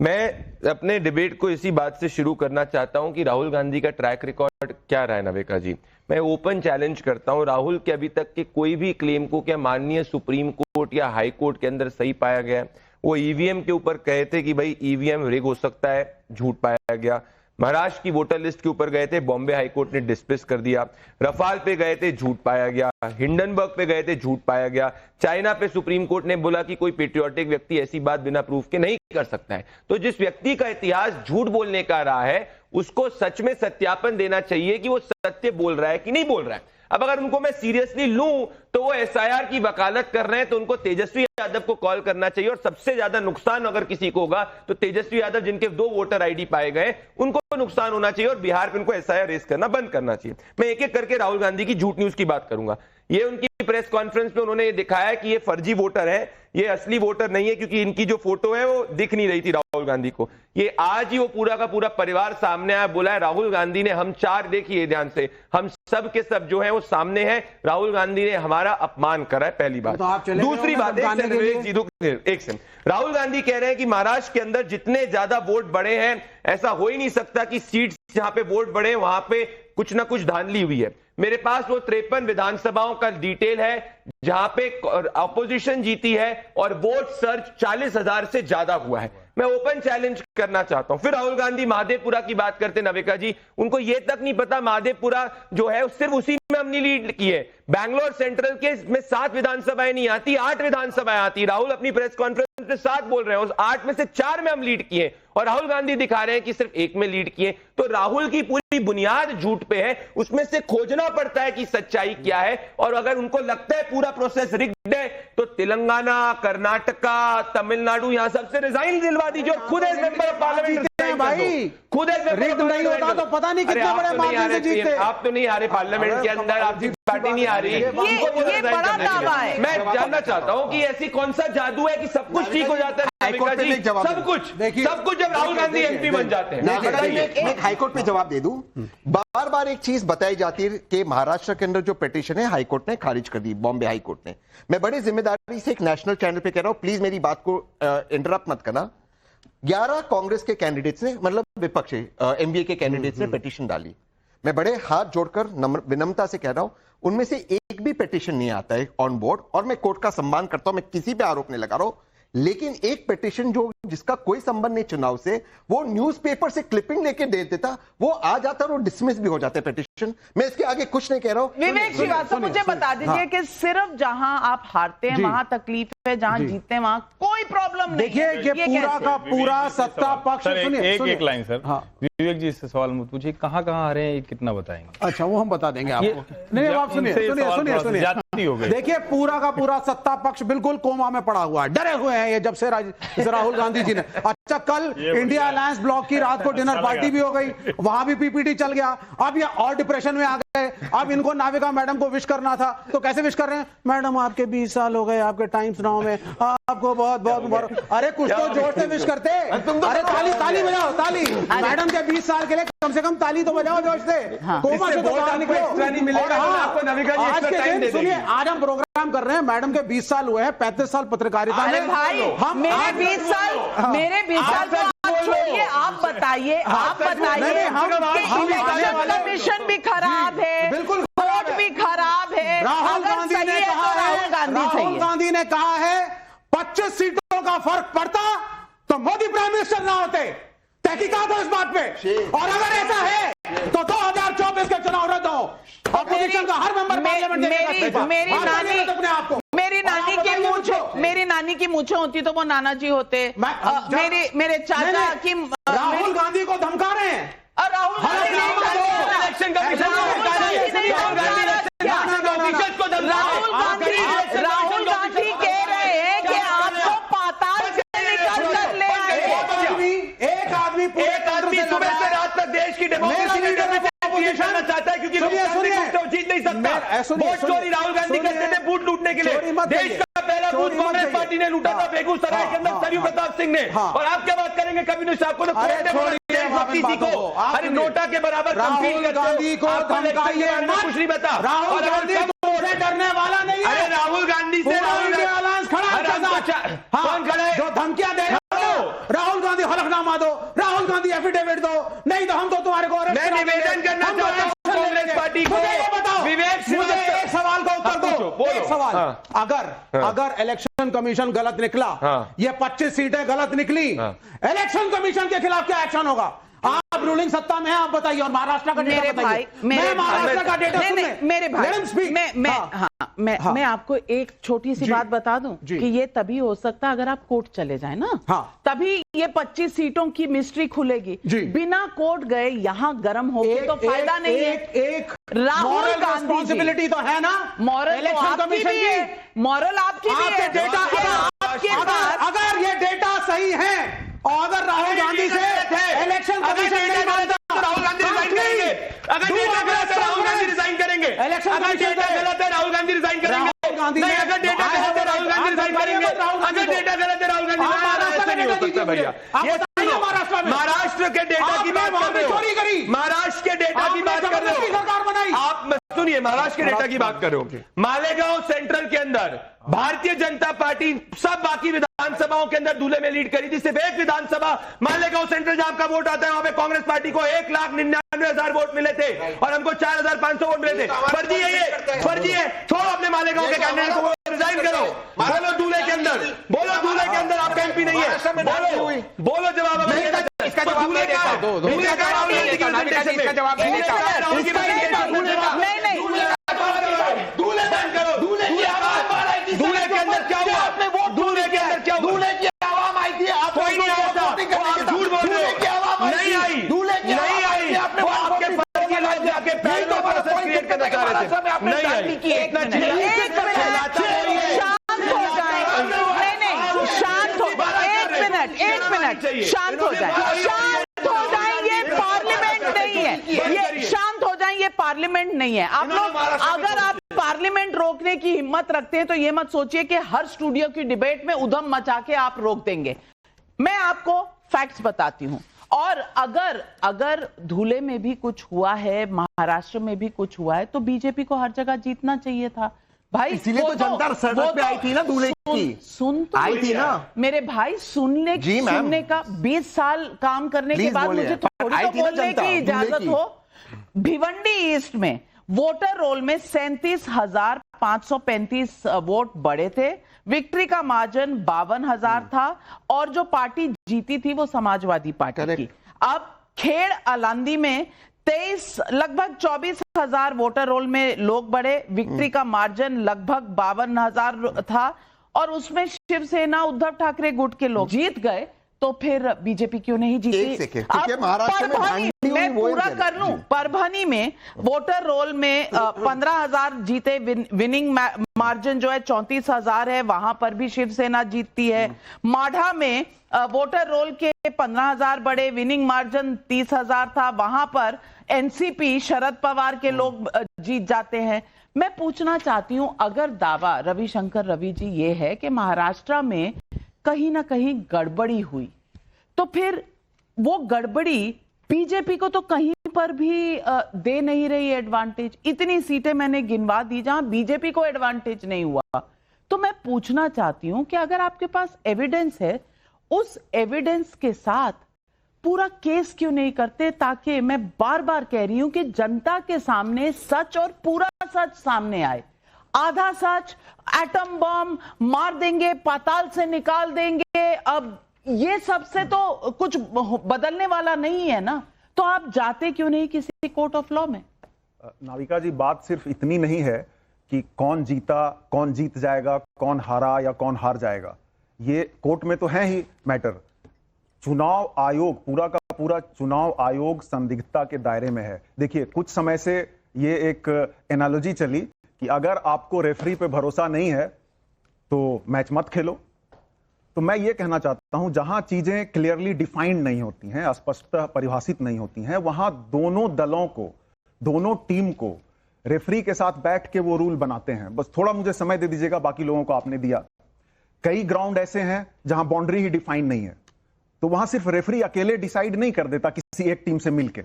मैं अपने डिबेट को इसी बात से शुरू करना चाहता हूं कि राहुल गांधी का ट्रैक रिकॉर्ड क्या रहा है। नाविका जी, मैं ओपन चैलेंज करता हूं, राहुल के अभी तक के कोई भी क्लेम को क्या माननीय सुप्रीम कोर्ट या हाई कोर्ट के अंदर सही पाया गया है? वो ईवीएम के ऊपर कहे थे कि भाई ईवीएम रिग हो सकता है, झूठ पाया गया। महाराष्ट्र की वोटर लिस्ट के ऊपर गए थे, बॉम्बे हाईकोर्ट ने डिस्मिस कर दिया। रफाल पे गए थे, झूठ पाया गया। हिंडनबर्ग पे गए थे, झूठ पाया गया। चाइना पे सुप्रीम कोर्ट ने बोला कि कोई पेट्रियोटिक व्यक्ति ऐसी बात बिना प्रूफ के नहीं कर सकता है। तो जिस व्यक्ति का इतिहास झूठ बोलने का रहा है, उसको सच में सत्यापन देना चाहिए कि वो सत्य बोल रहा है कि नहीं बोल रहा है। अब अगर उनको मैं सीरियसली लूं तो वो एसआईआर की वकालत कर रहे हैं, तो उनको तेजस्वी यादव को कॉल करना चाहिए। और सबसे ज्यादा नुकसान अगर किसी को होगा तो तेजस्वी यादव, जिनके 2 वोटर आईडी पाए गए, उनको नुकसान होना चाहिए और बिहार पे उनको एसआईआर रेस करना बंद करना चाहिए। मैं एक एक करके राहुल गांधी की झूठ न्यूज की बात करूंगा। ये उनकी प्रेस कॉन्फ्रेंस पे उन्होंने ये दिखाया कि ये फर्जी वोटर है, ये असली वोटर नहीं है, क्योंकि इनकी जो फोटो है वो दिख नहीं रही थी राहुल गांधी को। ये आज ही वो पूरा का पूरा परिवार सामने आया, बोला है राहुल गांधी ने, हम 4 देखिए ध्यान से, हम सब के सब जो है वो सामने है, राहुल गांधी ने हमारा अपमान करा है, पहली बात। तो दूसरी बात, एक सेकंड, राहुल गांधी कह रहे हैं कि महाराष्ट्र के अंदर जितने ज्यादा वोट बढ़े हैं, ऐसा हो ही नहीं सकता कि सीट्स जहां पे वोट बढ़े वहां पे कुछ ना कुछ धांधली हुई है। मेरे पास वो 53 विधानसभाओं का डिटेल है जहां पे अपोजिशन जीती है और वोट सर्च 40,000 से ज्यादा हुआ है। मैं ओपन चैलेंज करना चाहता हूं। फिर राहुल गांधी महादेवपुरा की बात करते, नाविका जी, उनको यह तक नहीं पता महादेवपुरा जो है सिर्फ उसी में हमने लीड की है। बैंगलोर सेंट्रल के में 7 विधानसभाएं नहीं आती, 8 विधानसभाएं आती। राहुल अपनी प्रेस कॉन्फ्रेंस में 7 बोल रहे हैं, उस 8 में से 4 में हम लीड किए और राहुल गांधी दिखा रहे हैं कि सिर्फ 1 में लीड किए। तो राहुल की पूरी बुनियाद झूठ पे है, उसमें से खोजना पड़ता है कि सच्चाई क्या है। और अगर उनको लगता है पूरा प्रोसेस रिग्ड है तो तेलंगाना, कर्नाटका, तमिलनाडु, यहां सबसे रिजाइन दिलवा दीजिए। खुद एज मेंबर ऑफ पार्लियामेंट भाई, खुद रिग्ड नहीं होता तो पता नहीं कितने बड़े मार्जिन से जीतते। आप तो नहीं आ रहे पार्लियामेंट के अंदर, आपकी पार्टी नहीं आ रही। ये बड़ा दावा है। मैं जानना चाहता हूं कि ऐसी कौन सा जादू है कि सब कुछ ठीक हो जाता है? हाईकोर्ट पे एक जवाब सब कुछ जब राहुल गांधी एमपी बन जाते हैं। एक हाईकोर्ट पे जवाब दे दूं। बार बार एक चीज बताई जाती है कि महाराष्ट्र के अंदर जो पिटीशन है हाईकोर्ट ने खारिज कर दी, बॉम्बे हाईकोर्ट ने। मैं बड़ी जिम्मेदारी से एक नेशनल चैनल पे कह रहा हूं, प्लीज मेरी बात को इंटरप्ट मत करना। 11 कांग्रेस के कैंडिडेट्स ने, मतलब विपक्ष एमबीए के कैंडिडेट्स ने पिटीशन डाली। मैं बड़े हाथ जोड़कर विनम्रता से कह रहा हूं, उनमें से एक भी पिटीशन नहीं आता है ऑन बोर्ड। और मैं कोर्ट का सम्मान करता हूं, मैं किसी पे आरोप नहीं लगा रहा हूं, लेकिन एक पिटीशन जो जिसका कोई संबंध नहीं चुनाव से, वो न्यूज़पेपर से क्लिपिंग लेके दे देता, वो आ जाता और वो डिसमिस भी हो जाता है पिटीशन। मैं इसके आगे कुछ नहीं कह रहा हूं। विवेक श्रीवास्तव, मुझे बता दीजिए कि सिर्फ जहां आप हारते हैं वहां तकलीफ है, जहां जीतते हैं वहां कोई प्रॉब्लम नहीं। देखिए ये पूरा का पूरा सत्ता पक्ष, एक लाइन सर। हाँ, विवेक जी इससे सवाल मत पूछिए, कहाँ हारे हैं, कितना बताएंगे? अच्छा, वो हम बता देंगे आपको। नहीं, आप सुनिए। देखिए पूरा का पूरा सत्ता पक्ष बिल्कुल कोमा में पड़ा हुआ है, डरे हुए हैं ये जब से राहुल गांधी जी ने। अच्छा, कल इंडिया अलायंस ब्लॉक की रात को डिनर पार्टी भी हो गई, वहां भी पीपीटी चल गया। अब ये और डिप्रेशन में आ गए। अब इनको नाविका मैडम को विश करना था, तो कैसे विश कर रहे हैं? मैडम आपके 20 साल हो गए आपके टाइम्स नाउ में, आपको बहुत बहुत। अरे कुछ तो जोर से विश करते। अरे ताली बजाओ, ताली। मैडम के 20 साल के लिए कम से कम ताली तो बजाओ जोर से। कोमा से तो बाहर निकलो। आज के दिन सुनिए, आज हम प्रोग्राम कर रहे हैं, मैडम के 20 साल हुए हैं, 35 साल पत्रकारिता में। हम मेरे 20 साल तो आप छोड़िए, आप बताइए कमीशन भी खराब है, बिल्कुल कोर्ट भी खराब है। राहुल गांधी ने कहा है 25 सीटों का फर्क पड़ता तो मोदी प्राइम मिनिस्टर ना होते, तहकीकात हो इस बात पे। और अगर ऐसा है तो 2024 के चुनाव रद्द हो, अपोजिशन का हर मेंबर पार्लियामेंट मेरी नानी की मूछें होती तो वो नाना जी होते। मेरे चाचा की राहुल गांधी को धमका रहे हैं और राहुल गांधी कह रहे हैं कि आपको पाताल से निकाल कर ले आएंगे। एक आदमी सुबह से रात तक देश की डेमोक्रेसी चाहता है, क्योंकि जीत नहीं सकता। वोट चोरी राहुल गांधी करते थे बूथ लूटने के लिए। देश का पहला बूथ कांग्रेस पार्टी ने लूटा था बेगूसराय के अंदर सरयू प्रताप सिंह ने। और आप क्या बात करेंगे कम्युनिस्ट? आपको तो अरे नोटा के बराबर गांधी को कुछ नहीं बता। राहुल गांधी डरने वाला नहीं है। अरे राहुल गांधी से कौन खड़ा है जो धमकियां दे? राहुल गांधी हलफनामा दो, राहुल गांधी एफिडेविट दो, नहीं तो हम तो तुम्हारे को मैं निवेदन करना चाहता हूं कांग्रेस पार्टी को। बताओ विवेक मुझे एक सवाल का उत्तर दो। एक सवाल, अगर इलेक्शन कमीशन गलत निकला, ये 25 सीटें गलत निकली, इलेक्शन कमीशन के खिलाफ क्या एक्शन होगा? आप रूलिंग सत्ता में हैं, आप बताइए। और महाराष्ट्र का डेटा बताइए। मैं महाराष्ट्र का डेटा मेरे भाई मैं आपको एक छोटी सी बात बता दूं कि ये तभी हो सकता है अगर आप कोर्ट चले जाए ना, तभी ये 25 सीटों की मिस्ट्री खुलेगी। बिना कोर्ट गए यहाँ गर्म होगी तो फायदा नहीं है। राहुल गांधी रिस्पॉन्सिबिलिटी तो है ना, मॉरल इलेक्शन कमीशन की, मॉरल आपकी भी है। अगर ये डेटा सही है और अगर राहुल गांधी से इलेक्शन कमीशन नहीं मानता तो राहुल गांधी रिजाइन करेंगे। अगर डेटा गलत है राहुल गांधी रिजाइन करेंगे। इलेक्शन अगर डेटा गलत है राहुल गांधी रिजाइन करेंगे। नहीं, अगर डेटा गलत है राहुल गांधी रिजाइन करेंगे। अगर डेटा गलत है राहुल गांधी नहीं हो सकता भैया। महाराष्ट्र के डेटा की बात कर रहे हो, महाराष्ट्र के डेटा की बात कर रहे हो आप। सुनिए, महाराष्ट्र के डेटा की बात कर रहे हो। मालेगांव सेंट्रल के अंदर भारतीय जनता पार्टी सब बाकी विधानसभाओं के अंदर दूल्हे में लीड करी थी। सिर्फ एक विधानसभा मालेगांव सेंट्रल जहां आपका वोट आता है वहां पे कांग्रेस पार्टी को 1,99,000 वोट मिले थे और हमको 4,500 वोट मिले थे। फर्जी है ये, फर्जी है। छोड़ो अपने मालेगांव के कैंडिडेट को, रिजाइन करो। बोलो दूल्हे के अंदर, बोलो दूल्हे के अंदर आपका एमपी नहीं है। बोलो जवाब। इसका जवाब नहीं देता। दूल्हे बैन करो। दूल्हे के अंदर क्या हुआ? आपने वोट दूल्हे के अंदर क्या हुआ? दूल्हे की आवाम आई थी। आप कोई नहीं आया था। आप झूठ बोल रहे हो। नहीं आई, नहीं आई। वो आपके पैर के लोग जाके पैर में प्रोसेस क्रिएट करना चाह रहे थे। नहीं आई। इतना शांत हो जाए। ये पार्लियामेंट नहीं है। ये शांत हो जाए, ये पार्लियामेंट नहीं है। आप लोग अगर आप पार्लियामेंट रोकने की हिम्मत रखते हैं तो ये मत सोचिए कि हर स्टूडियो की डिबेट में उधम मचा के आप रोक देंगे। मैं आपको फैक्ट्स बताती हूं। और अगर धूले में भी कुछ हुआ है, महाराष्ट्र में भी कुछ हुआ है, तो बीजेपी को हर जगह जीतना चाहिए था भाई। इसीलिए तो जनता सड़क पे आई थी ना दूल्हे की। सुन तो आई थी ना मेरे भाई। सुनने का 20 साल काम करने के बाद मुझे थोड़ी तो बोलने की इजाजत हो। भिवंडी ईस्ट में वोटर रोल में 37,535 वोट बढ़े थे। विक्ट्री का मार्जिन 52,000 था और जो पार्टी जीती थी वो समाजवादी पार्टी की। अब खेड़ अलांदी में लगभग 24,000 वोटर रोल में लोग बढ़े। विक्ट्री का मार्जिन लगभग 52,000 था और उसमें शिवसेना उद्धव ठाकरे गुट के लोग जीत गए। तो फिर बीजेपी क्यों नहीं जीती? मैं पूरा कर लूं। परभनी में वोटर रोल में 15,000 जीते। विनिंग मार्जिन जो है 34,000 है, वहां पर भी शिवसेना जीतती है। माढ़ा में वोटर रोल के 15,000 बड़े, विनिंग मार्जिन 30,000 था, वहां पर एनसीपी शरद पवार के लोग जीत जाते हैं। मैं पूछना चाहती हूं, अगर दावा रविशंकर रवि जी ये है कि महाराष्ट्र में कहीं ना कहीं गड़बड़ी हुई, तो फिर वो गड़बड़ी बीजेपी को तो कहीं पर भी दे नहीं रही एडवांटेज। इतनी सीटें मैंने गिनवा दी जहां बीजेपी को एडवांटेज नहीं हुआ। तो मैं पूछना चाहती हूं कि अगर आपके पास एविडेंस है, उस एविडेंस के साथ पूरा केस क्यों नहीं करते, ताकि मैं बार बार कह रही हूं कि जनता के सामने सच और पूरा सच सामने आए। आधा सच एटम बम मार देंगे, पाताल से निकाल देंगे, अब ये सबसे तो कुछ बदलने वाला नहीं है ना, तो आप जाते क्यों नहीं किसी कोर्ट ऑफ लॉ में? नाविका जी, बात सिर्फ इतनी नहीं है कि कौन जीता, कौन जीत जाएगा, कौन हारा या कौन हार जाएगा, ये कोर्ट में तो है ही मैटर। चुनाव आयोग, पूरा का पूरा चुनाव आयोग संदिग्धता के दायरे में है। देखिए, कुछ समय से ये एक एनालॉजी चली कि अगर आपको रेफरी पे भरोसा नहीं है तो मैच मत खेलो। तो मैं ये कहना चाहता हूं, जहां चीजें क्लियरली डिफाइंड नहीं होती हैं, स्पष्टतः परिभाषित नहीं होती हैं, वहां दोनों दलों को, दोनों टीम को रेफरी के साथ बैठ के वो रूल बनाते हैं। बस थोड़ा मुझे समय दे दीजिएगा, बाकी लोगों को आपने दिया। कई ग्राउंड ऐसे हैं जहां बाउंड्री ही डिफाइंड नहीं है, तो वहां सिर्फ रेफरी अकेले डिसाइड नहीं कर देता किसी एक टीम से मिलके।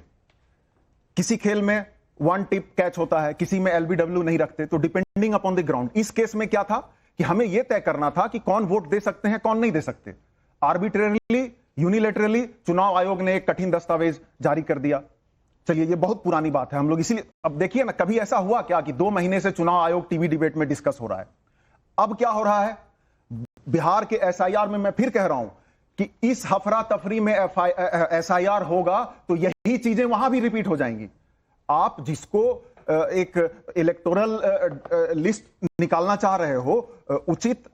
किसी खेल में वन टिप कैच होता है, किसी में एलबीडब्ल्यू नहीं रखते, तो डिपेंडिंग अपॉन द ग्राउंड। इस केस में क्या था कि हमें यह तय करना था कि कौन वोट दे सकते हैं, कौन नहीं दे सकते। आर्बिट्रेरली, यूनिलेटरली चुनाव आयोग ने एक कठिन दस्तावेज जारी कर दिया। चलिए, ये बहुत पुरानी बात है, हम लोग इसीलिए, अब देखिए ना, कभी ऐसा हुआ क्या कि 2 महीने से चुनाव आयोग टीवी डिबेट में डिस्कस हो रहा है। अब क्या हो रहा है, बिहार के एसआईआर में मैं फिर कह रहा हूं कि इस हफरा तफरी में एसआईआर होगा तो यही चीजें वहां भी रिपीट हो जाएंगी। आप जिसको एक इलेक्टोरल लिस्ट निकालना चाह रहे हो, उचित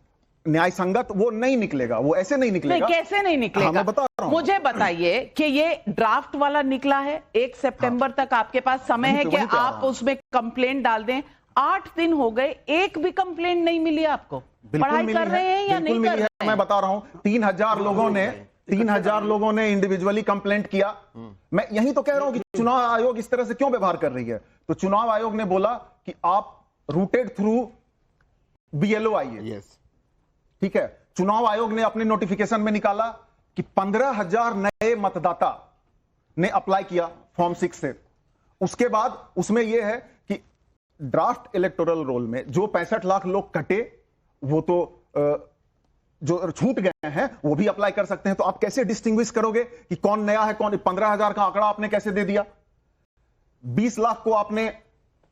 न्याय संगत, वो नहीं निकलेगा, वो ऐसे नहीं निकलेगा। नहीं, कैसे नहीं निकलेगा? मैं बता रहा हूं। मुझे बताइए कि ये ड्राफ्ट वाला निकला है, 1 सितंबर तक आपके पास समय है कि आप उसमें कंप्लेंट डाल दें। 8 दिन हो गए, एक भी कंप्लेंट नहीं मिली आपको। पढ़ाई कर रहे हैं या नहीं कर रहे हैं? मैं बता रहा हूं, 3000 लोगों ने इंडिविजुअली कंप्लेंट किया। मैं यही तो कह रहा हूं कि चुनाव आयोग इस तरह से क्यों व्यवहार कर रही है। तो चुनाव आयोग ने बोला कि आप रूटेड थ्रू बीएलओ आइए। ठीक है, चुनाव आयोग ने अपने नोटिफिकेशन में निकाला कि 15,000 नए मतदाता ने अप्लाई किया फॉर्म 6 से। उसके बाद उसमें यह है कि ड्राफ्ट इलेक्टोरल रोल में जो 65 लाख लोग कटे, वो तो जो छूट गए हैं वो भी अप्लाई कर सकते हैं। तो आप कैसे डिस्टिंग्विश करोगे कि कौन नया है, कौन? 15,000 का आंकड़ा आपने कैसे दे दिया? 20 लाख को आपने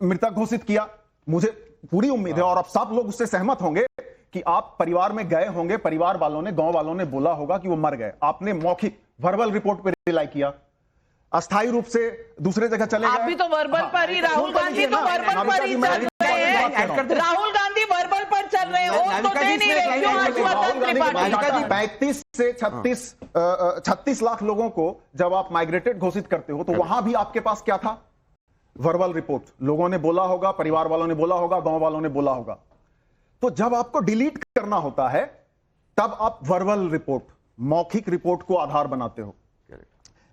मृतक घोषित किया। मुझे पूरी उम्मीद है और अब सब लोग उससे सहमत होंगे कि आप परिवार में गए होंगे, परिवार वालों ने, गांव वालों ने बोला होगा कि वो मर गए। आपने मौखिक वर्बल रिपोर्ट पर रिलाई किया, अस्थायी रूप से दूसरे जगह चले गए। आप भी तो वर्बल पर ही, राहुल गांधी तो वर्बल पर ही चल रहे हैं। राहुल गांधी वर्बल पर चल रहे हैं, वोट तो दे नहीं रहे। क्यों हर्षवर्धन त्रिपाठी? 35 से 36 लाख लोगों को जब आप माइग्रेटेड घोषित करते हो, तो वहां भी आपके पास क्या था? Verbal report. लोगों ने बोला होगा, परिवार वालों ने बोला होगा, गांव वालों ने बोला होगा। तो जब आपको डिलीट करना होता है, तब आप वर्बल रिपोर्ट, मौखिक रिपोर्ट को आधार बनाते हो।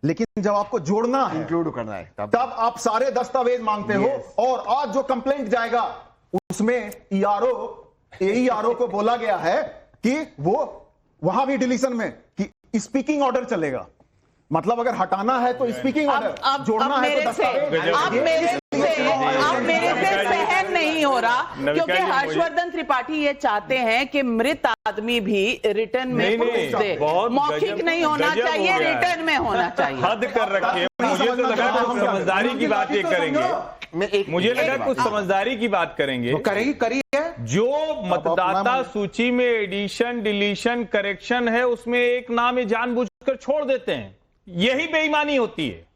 लेकिन जब आपको जोड़ना है, इंक्लूड करना है, तब आप सारे दस्तावेज मांगते हो। और आज जो कंप्लेंट जाएगा उसमें एईआरओ को बोला गया है कि वो वहां भी डिलीशन में कि स्पीकिंग ऑर्डर चलेगा। मतलब अगर हटाना है तो स्पीकिंग ऑर्डर, जोड़ना है तो दस्तावेज। आप मेरे से सहन नहीं हो रहा, क्योंकि हर्षवर्धन त्रिपाठी ये चाहते हैं कि मृत आदमी भी रिटर्न में प्रूफ दे। मौखिक नहीं होना चाहिए, रिटर्न में होना चाहिए। हद कर रखे। मुझे तो लगा कुछ समझदारी की बात ये करेंगे, मुझे लगा कुछ समझदारी की बात करेंगे। करिए। जो मतदाता सूची में एडिशन, डिलीशन, करेक्शन है, उसमें एक नाम ये जानबूझकर छोड़ देते हैं, यही बेईमानी होती है।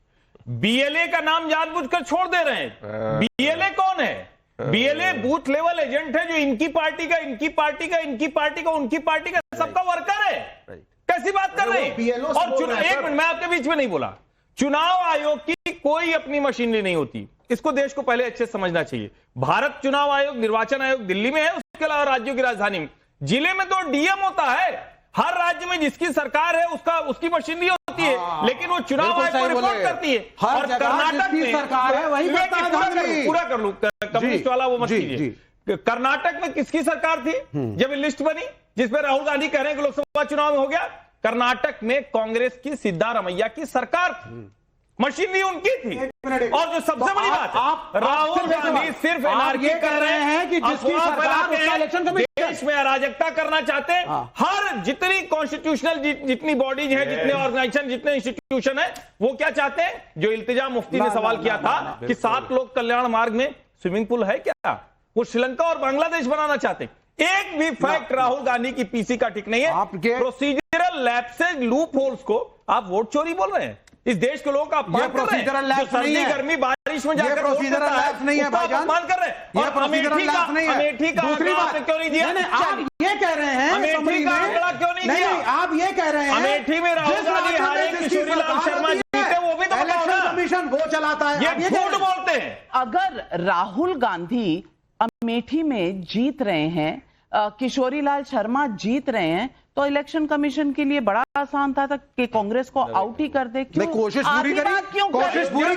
बीएलए का नाम जानबूझकर छोड़ दे रहे हैं। बीएलए कौन है? बीएलए बूथ लेवल एजेंट है, जो इनकी पार्टी का, इनकी पार्टी का, इनकी पार्टी का, उनकी पार्टी का सबका वर्कर है। कैसी बात कर रहे हैं? और एक मिनट, मैं आपके बीच में नहीं बोला। चुनाव आयोग की कोई अपनी मशीनरी नहीं होती, इसको देश को पहले अच्छे समझना चाहिए। भारत चुनाव आयोग, निर्वाचन आयोग दिल्ली में है, उसके अलावा राज्यों की राजधानी में, जिले में तो डीएम होता है। हर राज्य में जिसकी सरकार है उसकी मशीनरी होती है, लेकिन वो चुनाव आयोग को रिपोर्ट करती है। और कर्नाटक में सरकार है, वही पूरा कर लूं, कम्युनिस्ट वाला वो मत कीजिए। कर्नाटक में किसकी सरकार थी जब ये लिस्ट बनी, जिसमें राहुल गांधी कह रहे हैं कि लोकसभा चुनाव में हो गया? कर्नाटक में कांग्रेस की सिद्धारमैया की सरकार थी, मशीनरी उनकी थी। और जो सबसे बड़ी बात, राहुल गांधी सिर्फ एनआरकी कर रहे हैं कि जिसकी सरकार उसका इलेक्शन कमीशन, देश में अराजकता करना चाहते हैं। हर जितनी कॉन्स्टिट्यूशनल जितनी बॉडीज हैं, जितने ऑर्गेनाइजेशन, जितने इंस्टीट्यूशन है, वो क्या चाहते हैं? जो इल्तिजा मुफ्ती ने सवाल किया था कि 7 लोक कल्याण मार्ग में स्विमिंग पूल है क्या, वो श्रीलंका और बांग्लादेश बनाना चाहते हैं। एक भी फैक्ट राहुल गांधी की पीसी का ठीक नहीं है। आपके प्रोसीजरल लैप्सेज, लूप होल्स को आप वोट चोरी बोल रहे हैं। इस देश के लोगों का अपमान कर रहे हैं। प्रोसीजरल लैप्स नहीं है, गर्मी बारिश में जाकर प्रोसीजरल लैप्स नहीं है भाईजान, अपमान कर रहे हैं। ये प्रोसीजरल लैप्स नहीं है। अमेठी का दूसरी बात क्यों नहीं दिया? आप ये कह रहे हैं अमेठी का आंकड़ा क्यों नहीं दिया? आप ये कह रहे हैं अमेठी में राहुल गांधी हारे, किशोरीलाल शर्मा जीते, वो भी तो बताओ ना। कमीशन वो चलाता है, ये झूठ बोलते हैं। अगर राहुल गांधी अमेठी में जीत रहे हैं, किशोरीलाल शर्मा जीत रहे हैं, तो इलेक्शन कमीशन के लिए बड़ा आसान था कि कांग्रेस को आउट ही कर दे। क्यों कोशिश पूरी करी, क्यों कोशिश पूरी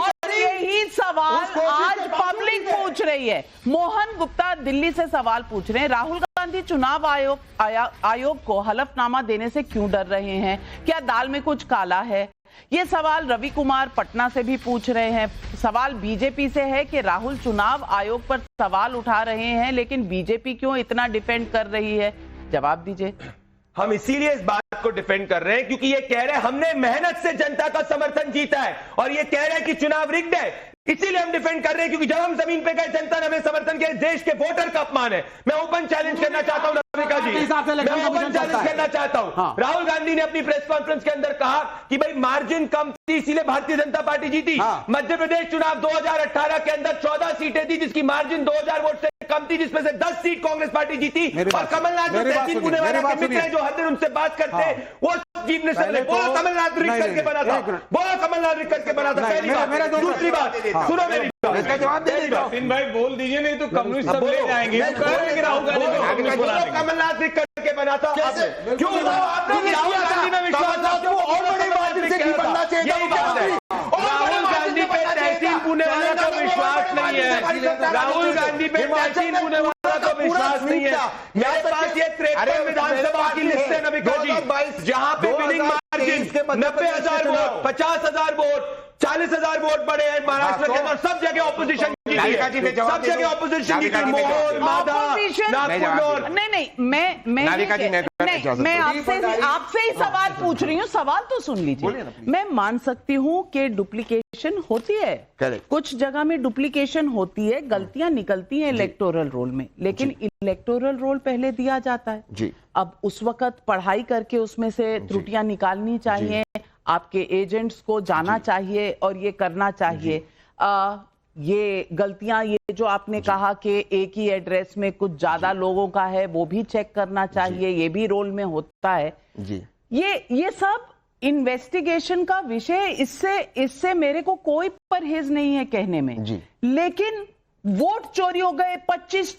करी, यही सवाल आज पब्लिक पूछ रही है। मोहन गुप्ता दिल्ली से सवाल पूछ रहे हैं, राहुल गांधी चुनाव आयोग को हलफनामा देने से क्यों डर रहे हैं? क्या दाल में कुछ काला है? ये सवाल रवि कुमार पटना से भी पूछ रहे हैं। सवाल बीजेपी से है कि राहुल चुनाव आयोग पर सवाल उठा रहे हैं, लेकिन बीजेपी क्यों इतना डिफेंड कर रही है? जवाब दीजिए। हम इसीलिए इस बात को डिफेंड कर रहे हैं क्योंकि ये कह रहे हैं हमने मेहनत से जनता का समर्थन जीता है, और ये कह रहे हैं कि चुनाव रिग्ड है। इसीलिए हम डिफेंड कर रहे हैं क्योंकि जब हम जमीन पे गए जनता ने हमें समर्थन किया। देश के वोटर का अपमान है। मैं ओपन चैलेंज करना चाहता हूं रविका जी, मैं ओपन चैलेंज करना चाहता हूं। राहुल गांधी ने अपनी प्रेस कॉन्फ्रेंस के अंदर कहा कि भाई मार्जिन कम थी इसीलिए भारतीय जनता पार्टी जीती। मध्य प्रदेश चुनाव 2018 के अंदर 14 सीटें थी जिसकी मार्जिन 2000 वोट से कम थी, जिसमें से 10 सीट कांग्रेस पार्टी जीती। और कमलनाथ जो तहसील पुनेवाला के मित्र हैं, जो हर दिन उनसे बात करते हैं, वो जीतने से पहले बोलो कमलनाथ रिग करके बना था, बोलो कमलनाथ रिग करके बना था। पहली बात। दूसरी बात, सुनो मेरी इसका जवाब दे दीजिए भाई, बोल दीजिए, नहीं तो कम्युनिस्ट सब ले जाएंगे। कमलनाथ रिग करके बना था। क्यों आपने राहुल गांधी में विश्वास था? और बड़े मार्जिन से बनना चाहिए। राहुल गांधी पे तहसील पुनेवाला को विश्वास नहीं है। राहुल गांधी पे तहसील पुनेवाला को विश्वास नहीं है। मेरे पास ये 53 विधानसभा की लिस्ट है नविका जी, जहां पे winning margin 90,000 vote, 50,000 vote, 40,000 vote बढ़े हैं महाराष्ट्र के अंदर। सब जगह ऑपोजिशन जीती है, सब जगह ऑपोजिशन जीती है। मोहन माधा, नागपुर। नहीं, मैं आपसे ही सवाल पूछ रही हूँ। सवाल तो सुन लीजिए। मैं मान सकती हूँ कि डुप्लीकेशन होती है, कुछ जगह में डुप्लीकेशन होती है, गलतियां निकलती हैं इलेक्टोरल रोल में, लेकिन इलेक्टोरल रोल पहले दिया जाता है जी। अब उस वक्त पढ़ाई करके उसमें से त्रुटियां निकालनी चाहिए, आपके एजेंट्स को जाना चाहिए और ये करना चाहिए। ये गलतियां, ये जो आपने कहा कि एक ही एड्रेस में कुछ ज्यादा लोगों का है, वो भी चेक करना चाहिए, ये भी रोल में होता है जी। ये सब इन्वेस्टिगेशन का विषय, इससे मेरे को कोई परहेज नहीं है कहने में जी। लेकिन वोट चोरी हो गए, 25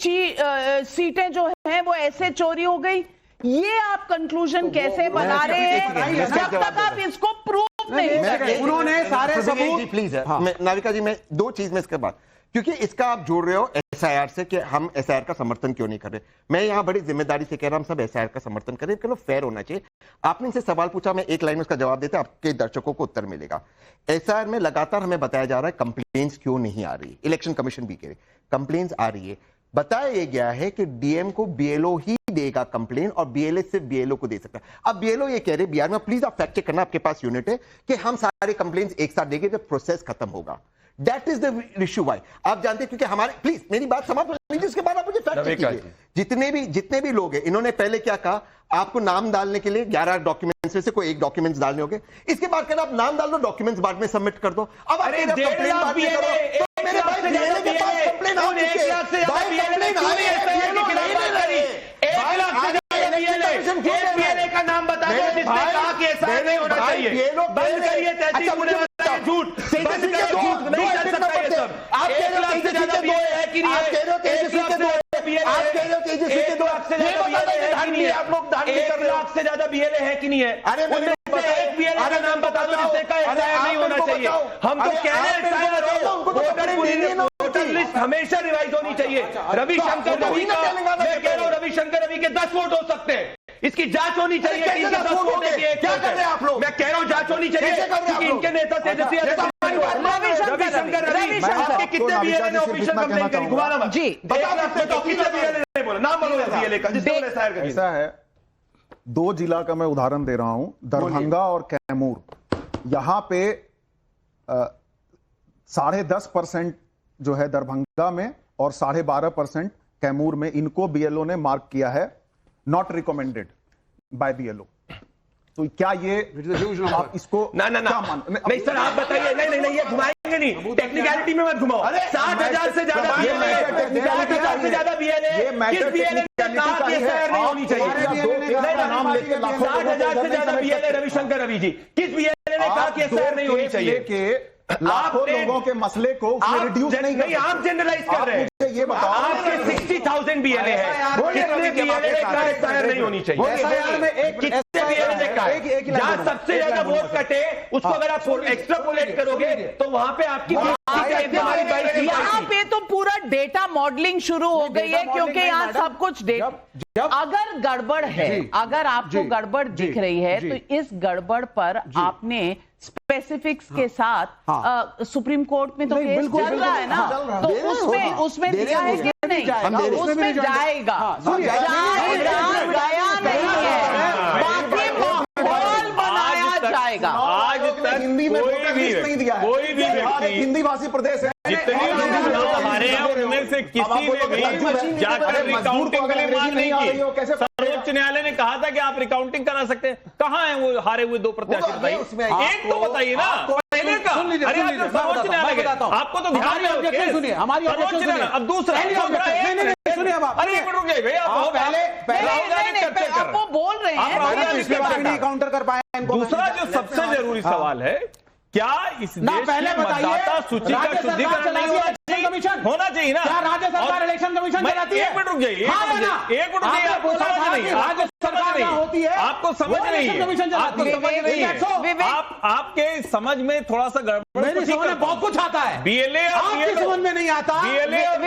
सीटें जो हैं वो ऐसे चोरी हो गई, ये आप कंक्लूजन कैसे बना रहे हैं जब तक आप इसको प्रूव नहीं करें? उन्होंने सारे सबूत। प्लीज नाविका जी, मैं दो चीज में इसके बाद, क्योंकि इसका आप जोड़ रहे हो एसआईआर से कि हम एसआईआर का समर्थन क्यों नहीं कर रहे। मैं यहां बड़ी जिम्मेदारी से कह रहा हूं, हम सब एसआईआर का समर्थन करें, लेकिन फेयर होना चाहिए। आपने इनसे सवाल पूछा, मैं एक लाइन में उसका जवाब देते, आपके दर्शकों को उत्तर मिलेगा। एसआईआर में लगातार हमें बताया जा रहा है कंप्लेंट्स क्यों नहीं आ रही। इलेक्शन कमीशन भी कह रहे कंप्लेंट्स आ रही है। बताया यह गया है कि डीएम को बीएलओ ही देगा कंप्लेन, और बीएलए सिर्फ बीएलओ को दे सकता है। अब बीएलओ ये कह रहे बिहार में, प्लीज आप फैक्ट चेक करना, आपके पास यूनिट है, कि हम सारे कंप्लेंट्स एक साथ देंगे जब प्रोसेस खत्म होगा। That is the issue. Why आप जानते हैं, क्योंकि हमारे, प्लीज मेरी बात समाप्त होने दीजिए, उसके बाद आप मुझे फैक्ट चेक कीजिए। जितने भी लोग हैं, इन्होंने पहले क्या कहा, आपको नाम डालने के लिए 11 डॉक्यूमेंट्स में से कोई एक डॉक्यूमेंट्स डालने होंगे। इसके बाद कहना आप नाम डाल दो, डॉक्यूमेंट्स बाद में सबमिट कर दो। अब आप कंप्लेन बाद में करो, तो मेरे भाई बीएलए के पास कंप्लेन आ चुकी है, भाई कंप्लेन आ रही है, बीएलए का नाम बता दो जिसने कहा कि ऐसा नहीं होना चाहिए। बंद करिए तहसील पुनेवाला का झूठ, बंद करिए झूठ, नहीं चल सकता ये सब। आप 1 लाख से ज्यादा बीएलए है कि नहीं है? आप कह रहे हो तेजस्वी के 2 आप लोग दान नहीं कर रहे हो। 1 लाख से ज्यादा बीएलए है कि नहीं है? अरे एक बीएलए का नाम बता दो जिससे का ऐसा नहीं होना चाहिए। हम तो कह रहे हैं वोटर लिस्ट हमेशा रिवाइज होनी चाहिए। रविशंकर रवि का, मैं कह रहा हूँ रविशंकर रवि के 10 वोट हो सकते हैं, इसकी जांच होनी चाहिए। क्या कर रहे हैं आप लोग? मैं कह रहा हूं जांच होनी चाहिए क्योंकि इनके नेता तेजस्वी रविशंकर रवि आपके कितने बीएलए ने ऑफिशियल कंप्लेंट करी? घुमाना मत जी, बताओ कितने बीएलए ने बोला, नाम बोलो बीएलए का जिसने एसआईआर करी। ऐसा है, 2 जिला का मैं उदाहरण दे रहा हूं, दरभंगा और कैमूर। यहां पे 10.5% जो है दरभंगा में और 12.5% कैमूर में इनको बीएलओ ने मार्क किया है नॉट रिकमेंडेड बाय बीएलओ। तो क्या ये आप इसको ना नहीं सर, आप बताइए। नहीं ये घुमाएंगे नहीं, टेक्निकलिटी में मत घुमाओ। 60,000 से ज्यादा बीएलए, 60,000 से ज्यादा बीएलए, किस बीएलए ने कहा कि एसआईआर नहीं होनी चाहिए? 60,000 से ज्यादा बीएलए रविशंकर रवि जी, किस बीएलए ने कहा कि एसआईआर नहीं होनी चाहिए? लाखों लोगों के मसले को रिड्यूस नहीं, आप जनरलाइज कर रहे हैं। ये बताओ, आपके 60,000 बीएलए है, कितने बीएलए ने कहा एसआईआर नहीं होनी चाहिए? कितने बीएलए ने कहा? जहां सबसे ज्यादा वोट कटे उसको अगर आप एक्स्ट्रापोलेट करोगे तो वहां पे आपकी यहाँ पे तो पूरा डेटा मॉडलिंग शुरू हो गई है, क्योंकि यहाँ सब कुछ अगर गड़बड़ है, अगर आपको गड़बड़ दिख रही है तो इस गड़बड़ पर आपने स्पेसिफिक्स के साथ सुप्रीम कोर्ट में तो केस चल रहा है ना, तो उसमें दिया है कि नहीं? उसमें जाएगा, गया नहीं है, बाकी माहौल बनाया जाएगा। आज तक हिंदी में नहीं दिया है, कोई भी व्यक्ति हिंदी भाषी प्रदेश है, जितने हमारे हैं उनमें से किसी ने भी जाकर रिकाउंटिंग के लिए मांग नहीं की। सर्वोच्च न्यायालय ने कहा था कि आप रिकाउंटिंग करा सकते हैं, कहाँ है वो हारे हुए 2 प्रत्याशी? बताइए, एक तो बताइए ना पहले का। अरे आप सर्वोच्च न्यायालय आपको तो ध्यान में ऑब्जेक्शन सुनिए, हमारी ऑब्जेक्शन सुनिए। अब दूसरा सुनिए, अरे एक मिनट रुक जाइए भैया, आप वो बोल रहे हैं, काउंटर कर पाए। दूसरा जो सबसे जरूरी सवाल है, क्या इस देश में मतदाता सूची का शुद्धिकरण नहीं होना चाहिए ना? क्या राज्य सरकार इलेक्शन कमीशन चलाती है? एक मिनट रुक जाइए, एक मिनट रुक जाइए, आपको समझ नहीं, आपको समझ नहीं होती है, आपको समझ नहीं है, आपको समझ नहीं है, आपके समझ में थोड़ा सा गड़बड़। मेरी समझ में बहुत कुछ आता है, बीएलए आपकी समझ में नहीं आता। बीएलए और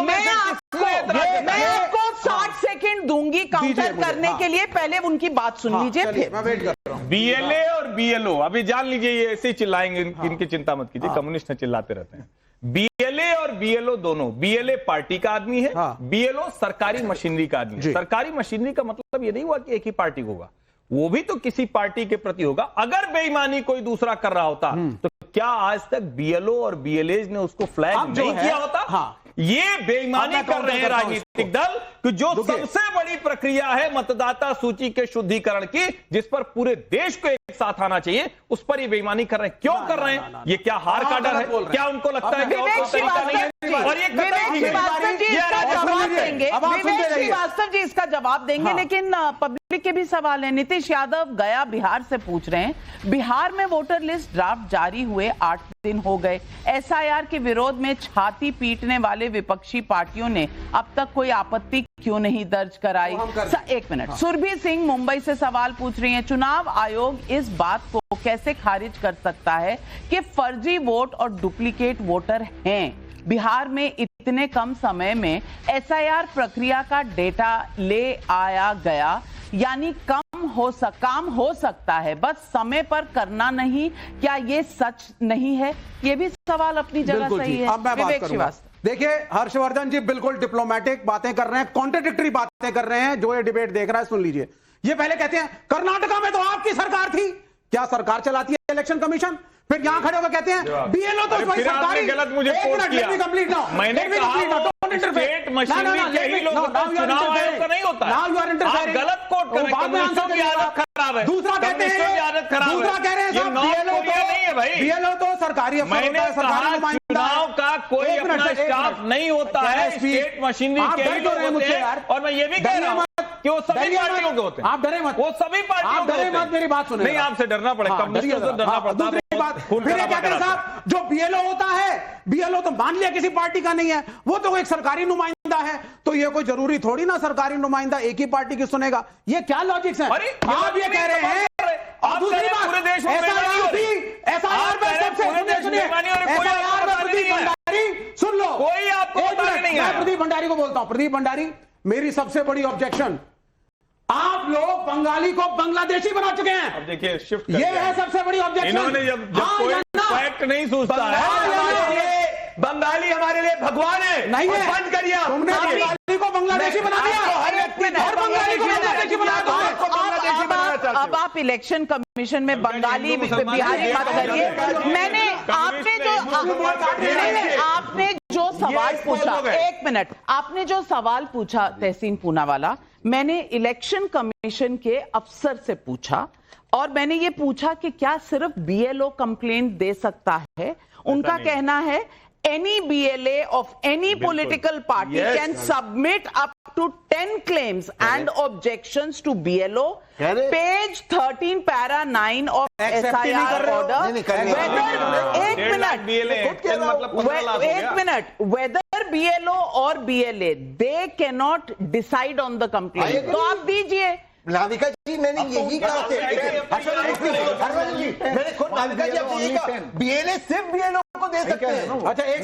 मैं आपको 60 सेकंड दूंगी काउंटर करने के लिए, पहले उनकी बात सुन लीजिए, फिर मैं वेट कर रहा हूं। बीएलए और बीएलओ, अभी जान लीजिए, ये ऐसे ही चिल्लाएंगे, इनकी चिंता मत कीजिए, कम्युनिस्ट चिल्लाते रहते हैं। बीएलए और बीएलओ दोनों, बीएलए पार्टी का आदमी है, बीएलओ सरकारी मशीनरी का आदमी है। सरकारी मशीनरी का मतलब ये नहीं हुआ कि एक ही पार्टी होगा, वो भी तो किसी पार्टी के प्रति होगा। अगर बेईमानी कोई दूसरा कर रहा होता तो क्या आज तक बीएलओ और बीएलएज ने उसको फ्लैग नहीं किया होता? ये बेईमानी कर रहे हैं राजनीतिक दल कि जो सबसे बड़ी प्रक्रिया है मतदाता सूची के शुद्धिकरण की, जिस पर पूरे देश को एक साथ आना चाहिए, उस पर ये बेईमानी कर रहे हैं। क्यों कर रहे हैं? ये क्या हार का डर है? क्या उनको लगता है कि और कोई तरीका नहीं है? और ये विवेक श्रीवास्तव जी इसका जवाब देंगे, लेकिन पब्लिक के भी सवाल है। नीतीश यादव गया बिहार से पूछ रहे हैं, बिहार में वोटर लिस्ट ड्राफ्ट जारी हुए 8 दिन हो गए, एसआईआर के विरोध में छाती पीटने वाले विपक्षी पार्टियों ने अब तक कोई आपत्ति क्यों नहीं दर्ज कराई? एक मिनट, सुरभि सिंह मुंबई से सवाल पूछ रही हैं, चुनाव आयोग इस बात को कैसे खारिज कर सकता है कि फर्जी वोट और डुप्लीकेट वोटर हैं? बिहार में इतने कम समय में एसआईआर प्रक्रिया का डेटा ले आया गया, यानी काम हो सकता है, बस समय पर करना नहीं। क्या ये सच नहीं है? ये भी सवाल अपनी जगह सही है। अब मैं बात करूंगा। देखिए, हर्षवर्धन जी बिल्कुल डिप्लोमेटिक बातें कर रहे हैं, कॉन्ट्रडिक्टरी बातें कर रहे हैं। जो ये डिबेट देख रहा है सुन लीजिए। ये पहले कहते हैं कर्नाटका में तो आपकी सरकार थी, क्या सरकार चलाती है इलेक्शन कमीशन? फिर यहां खड़े होकर कहते हैं बीएलओ तो सरकारी। गलत मुझे कोट किया, मैंने कहा स्टेट मशीनरी के ही लोग चुनाव आयोग का नहीं होता। आप गलत कोट कर रहे हैं, कम्युनिस्टों की आदत खराब है। दूसरा कहते हैं, दूसरा कह रहे हैं बीएलओ नहीं है भाई, बीएलओ तो सरकारी अफसर होता है, सरकारी नुमाइंदा। चुनाव का कोई अपना स्टाफ नहीं होता है, स्टेट मशीनरी के ही लोग होते हैं। और मैं ये भी कह रहा हूं कि वो सभी पार्टियों के होते हैं। आप डरे मत, वो सभी पार्टियों के होते हैं। मेरी बात सुनिए, नहीं आपसे डरना पड़ेगा, कम्युनिस्टों से डरना पड़ता है। फिर कहते हैं साहब जो बीएलओ होता है, बीएलओ तो मान लिया किसी पार्टी का नहीं है, वो तो एक सरकारी नुमाइंदा है, तो ये कोई जरूरी थोड़ी ना सरकारी नुमाइंदा एक ही पार्टी की सुनेगा। ये क्या लॉजिक्स है? आप ये कह रहे हैं। और दूसरी बात, पूरे देश में एसआईआर में सबसे सुन लो, कोई आपको नहीं है। मैं प्रदीप भंडारी को बोलता हूं, प्रदीप भंडारी, मेरी सबसे बड़ी ऑब्जेक्शन, आप लोग बंगाली को बांग्लादेशी बना चुके हैं। अब देखिए शिफ्ट ये है सबसे बड़ी ऑब्जेक्शन। इन्होंने जब कोई फैक्ट नहीं सोचता है, बंगाली हमारे लिए भगवान है, नहीं है, बंद कर दिया। तुमने बंगाली को बांग्लादेशी बना दिया, हर बंगाली को बांग्लादेशी बना दिया। अब आप इलेक्शन कमीशन में बंगाली बिहारी बात करिए। मैंने आपने जो सवाल पूछा, एक मिनट, आपने जो सवाल पूछा तहसीन पूनावाला, मैंने इलेक्शन कमीशन के अफसर से पूछा और मैंने ये पूछा कि क्या सिर्फ बीएलओ कंप्लेंट दे सकता है। उनका कहना है any BLA of any political party can submit up to 10 claims and objections to BLO. Page 13 para 9 of SIR order. एक minute, whether BLO or BLA, they cannot decide on the complaint. तो आप दीजिए। नाविका जी, मैंने यही कहा, मैंने खुद नाविका जी आपसे यही कहा, बीएलए सिर्फ बीएलओ को दे सकते हैं। अच्छा, एक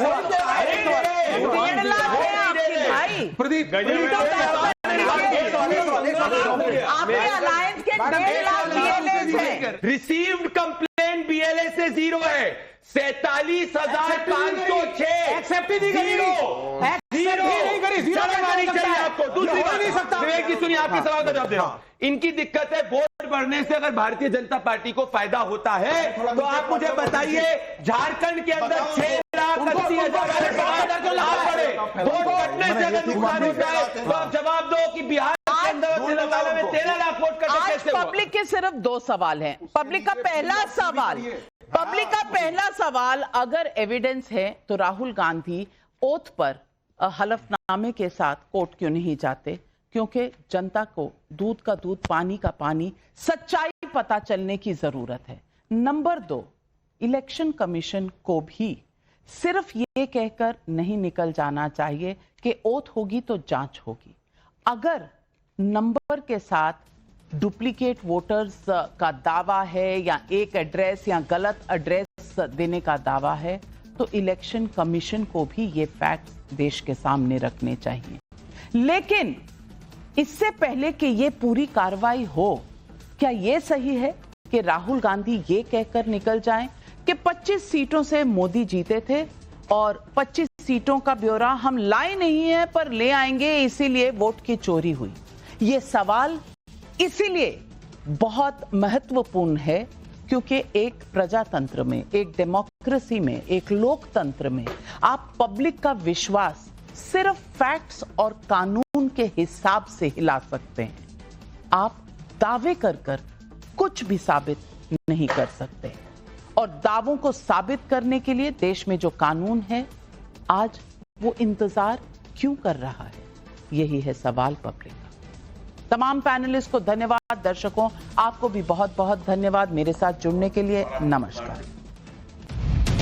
प्रदीप, आपके अलायंस के 1.5 लाख बीएलए हैं। रिसीव्ड कंप्लेंट बीएलए से 0 है, 47,506 एक्सेप्ट ही नहीं करी, आपको दूसरी बात नहीं सकता। विवेक जी सुनिए, आपके सवाल का जवाब दे रहा हूं। इनकी दिक्कत है वोट बढ़ने से अगर भारतीय जनता पार्टी को फायदा होता है तो आप मुझे बताइए, झारखंड के अंदर 6,80,000 वोट कटने से अगर नुकसान होता है तो आप जवाब दो कि बिहार के अंदर तेलंगाना में 13 लाख वोट कटे कैसे हुआ? पब्लिक के सिर्फ 2 सवाल हैं। पब्लिक का पहला सवाल, अगर एविडेंस है तो राहुल गांधी ओथ पर हलफनामे के साथ कोर्ट क्यों नहीं जाते? क्योंकि जनता को दूध का दूध, पानी का पानी, सच्चाई पता चलने की जरूरत है। नंबर 2, इलेक्शन कमीशन को भी सिर्फ ये कहकर नहीं निकल जाना चाहिए कि ओथ होगी तो जांच होगी। अगर नंबर के साथ डुप्लीकेट वोटर्स का दावा है या एक एड्रेस या गलत एड्रेस देने का दावा है तो इलेक्शन कमीशन को भी ये फैक्ट्स देश के सामने रखने चाहिए। लेकिन इससे पहले कि ये पूरी कार्रवाई हो, क्या ये सही है कि राहुल गांधी ये कहकर निकल जाएं कि 25 सीटों से मोदी जीते थे और 25 सीटों का ब्यौरा हम लाए नहीं है पर ले आएंगे, इसीलिए वोट की चोरी हुई? ये सवाल इसीलिए बहुत महत्वपूर्ण है क्योंकि एक प्रजातंत्र में, एक डेमोक्रेसी में, एक लोकतंत्र में आप पब्लिक का विश्वास सिर्फ फैक्ट्स और कानून के हिसाब से हिला सकते हैं। आप दावे कर कुछ भी साबित नहीं कर सकते और दावों को साबित करने के लिए देश में जो कानून है आज वो इंतजार क्यों कर रहा है? यही है सवाल पब्लिक का। तमाम पैनलिस्ट को धन्यवाद, दर्शकों आपको भी बहुत बहुत धन्यवाद मेरे साथ जुड़ने के लिए। नमस्कार।